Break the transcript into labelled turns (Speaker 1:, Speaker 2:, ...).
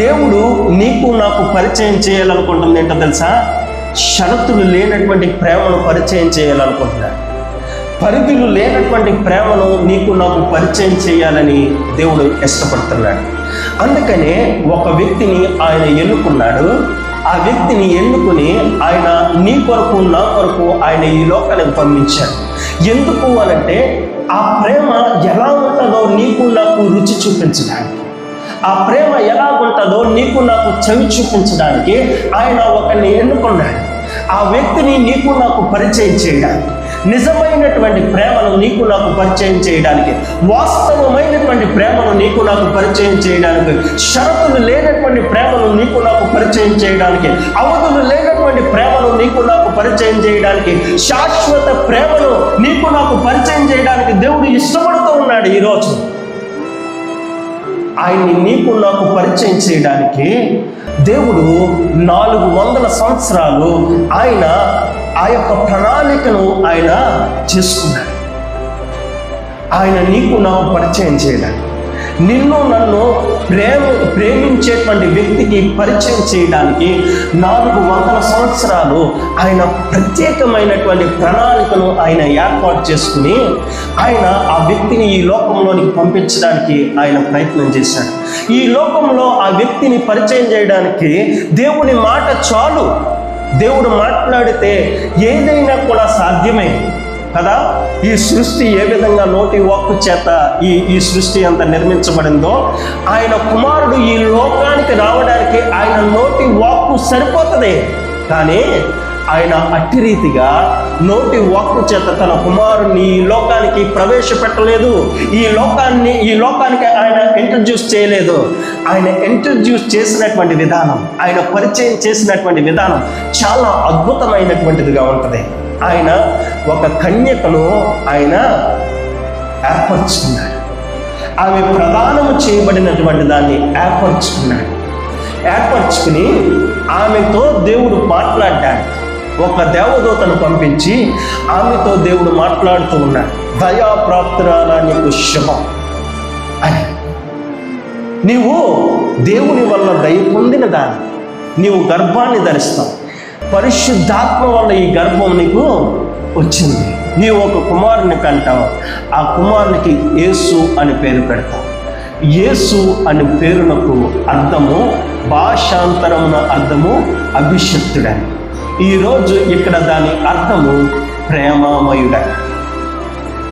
Speaker 1: దేవుడు నీకు నాకు పరిచయం చేయాలనుకుంటుంది ఏంటో తెలుసా? షరతులు లేనటువంటి ప్రేమను పరిచయం చేయాలనుకుంటున్నాడు. పరిధులు లేనటువంటి ప్రేమను నీకు నాకు పరిచయం చేయాలని దేవుడు ఇష్టపడుతున్నాడు. అందుకనే ఒక వ్యక్తిని ఆయన ఎన్నుకున్నాడు. ఆ వ్యక్తిని ఎన్నుకుని ఆయన నీ కొరకు నా కొరకు ఆయన ఈ లోకానికి పంపించాడు. ఎందుకు అనంటే ఆ ప్రేమ ఎలా ఉంటుందో నీకు నాకు రుచి చూపించడానికి, ఆ ప్రేమ ఎలా ఉంటుందో నీకు నాకు చవి చూపించడానికి ఆయన ఒకరిని ఎన్నుకున్నాడు. ఆ వ్యక్తిని నీకు నాకు పరిచయం చేయడానికి, నిజమైనటువంటి ప్రేమను నీకు నాకు పరిచయం చేయడానికి, వాస్తవమైనటువంటి ప్రేమను నీకు నాకు పరిచయం చేయడానికి, షరతులు లేనటువంటి ప్రేమను నీకు నాకు పరిచయం చేయడానికి, అవధులు లేనటువంటి ప్రేమను నీకు నాకు పరిచయం చేయడానికి, శాశ్వత ప్రేమను నీకు నాకు పరిచయం చేయడానికి దేవుడు ఇష్టపడుతూ ఉన్నాడు. ఈరోజు ఆయన్ని నీకు నాకు పరిచయం చేయడానికి దేవుడు 400 సంవత్సరాలు ఆయన ఆ యొక్క ప్రణాళికను ఆయన చేసుకున్నాడు. ఆయన నీకు నాకు పరిచయం చేయడానికి, నిన్ను నన్ను ప్రేమించేటువంటి వ్యక్తికి పరిచయం చేయడానికి 400 సంవత్సరాలు ఆయన ప్రత్యేకమైనటువంటి ప్రణాళికను ఆయన ఏర్పాటు చేసుకుని ఆయన ఆ వ్యక్తిని ఈ లోకంలోనికి పంపించడానికి ఆయన ప్రయత్నం చేశాడు. ఈ లోకంలో ఆ వ్యక్తిని పరిచయం చేయడానికి దేవుని మాట చాలు. దేవుడు మాట్లాడితే ఏదైనా కూడా సాధ్యమే కదా. ఈ సృష్టి ఏ విధంగా నోటి వాక్కు చేత ఈ సృష్టి అంతా నిర్మించబడిందో, ఆయన కుమారుడు ఈ లోకానికి రావడానికి ఆయన నోటి వాక్కు సరిపోతుంది. కానీ ఆయన అట్టి రీతిగా నోటి వాక్కు చేత తన కుమారుని ఈ లోకానికి ప్రవేశపెట్టలేదు. ఈ లోకానికి ఆయన ఇంట్రడ్యూస్ చేయలేదు. ఆయన ఇంట్రడ్యూస్ చేసినటువంటి విధానం, ఆయన పరిచయం చేసినటువంటి విధానం చాలా అద్భుతమైనటువంటిదిగా ఉంటుంది. ఆయన ఒక కన్యకను ఆయన ఏర్పరచుకున్నాడు. ఆమె ప్రదానము చేయబడినటువంటి దాన్ని ఏర్పరచుకుని ఆమెతో దేవుడు మాట్లాడడానికి ఒక దేవదూతను పంపించి ఆమెతో దేవుడు మాట్లాడుతూ ఉన్నాడు. దయాప్రాప్తురాలా నీకు శుభం అని, నీవు దేవుని వల్ల దయ పొందిన దాన్ని, నీవు గర్భాన్ని ధరిస్తావు, పరిశుద్ధాత్మ వల్ల ఈ గర్భం నీకు వచ్చింది, నీవు ఒక కుమారుని కంటావు, ఆ కుమారునికి యేసు అని పేరు పెడతావు. యేసు అని పేరునకు అర్థము, భాషాంతరమున అర్థము అభిషిక్తుడని. ఈరోజు ఇక్కడ దాని అర్థము ప్రేమామయుడని.